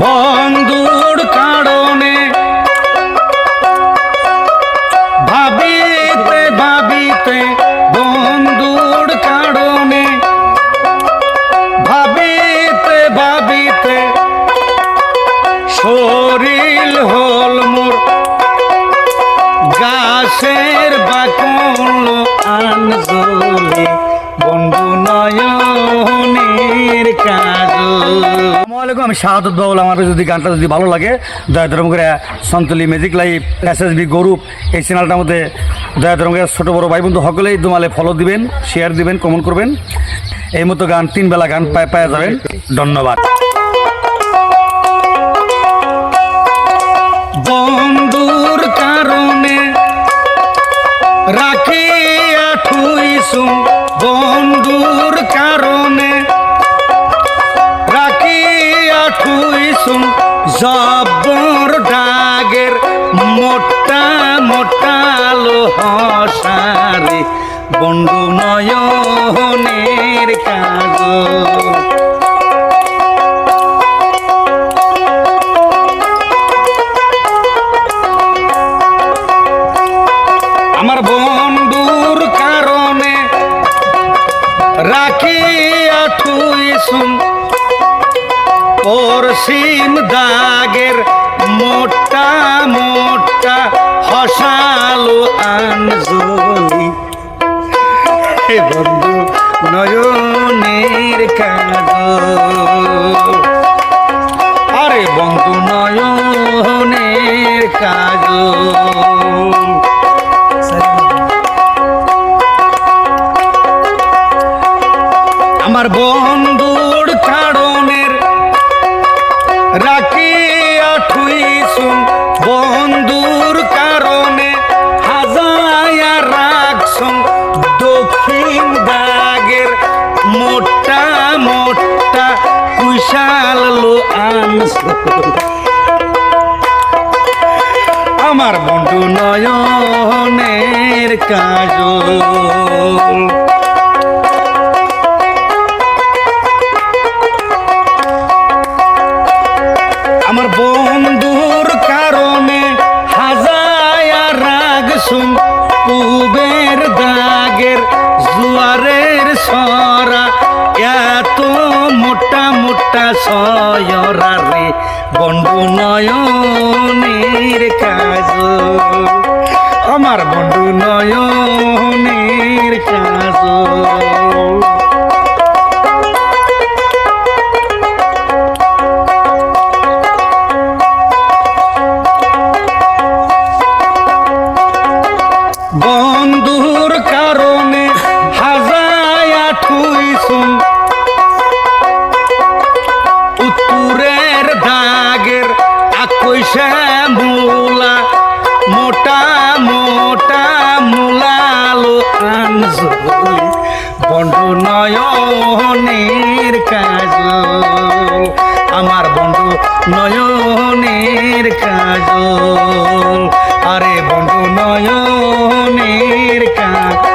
বন্ধুর কারণে ভাবিতে ভাবিতে, বন্ধুর কারণে ভাবিতে ভাবিতে শরীর হল মোর গাছের বাকল আনজলি বন্ধু নয়নের কাজল। আমি শাহাদত বাউল। আমার যদি গানটা যদি ভালো লাগে দয়া ধর্ম করে সন্তলি ম্যাজিক লাইভ SSB গৌরব এই চ্যানেলটার মধ্যে দয়া ধর্ম করে ছোটো বড়ো ভাই বন্ধু সকলেই দুমালে ফলো দিবেন, শেয়ার দিবেন, কমেন্ট করবেন। এই মতো গান 3 বেলা গান পাওয়া যাবেন। ধন্যবাদ। বন্ধুর কারণে রাখিয়া ঠুইছুম, বন্ধুর কারণে রাখিয়া ঠুইছুম জব্বর ডাগের মোটা মোটা লোহসারে বন্ধু নয়নের কাজল। আমার বন্ধুর কারণে রাখিয়া ঠুইছুম পরশিম দাগের মোটা মোটা হসালো আনজলি বন্ধু নয়নের কাজল। আরে বন্ধু নয়নের কাজল। আমার বন্ধুর কারণের রাখিয়া ঠুইছুম, বন্ধুর কারণে হাজায়া রাখছুম দক্ষিণ দাগের মোটা মোটা কুশাল লো আনজল। আমার বন্ধু নয়নের কাজল। আমার বন্ধুর কারণে হাজায়া রাগছুম পুবের দাগের জুয়ারের সরা এত মোটা মোটা সয়রা রে বন্ধু নয়নের কাজল। আমার বন্ধু নয়নের কাজল। বন্ধুর কারণে হাজায়া ঠুইছুম উত্তরের দাগের আকৈশা মূলা মোটা মোটা মূলালো আনজলি বন্ধু নয়নের কাজল। আমার বন্ধু নয়নের কাজল। আরে বন্ধু নয়নের কাজল।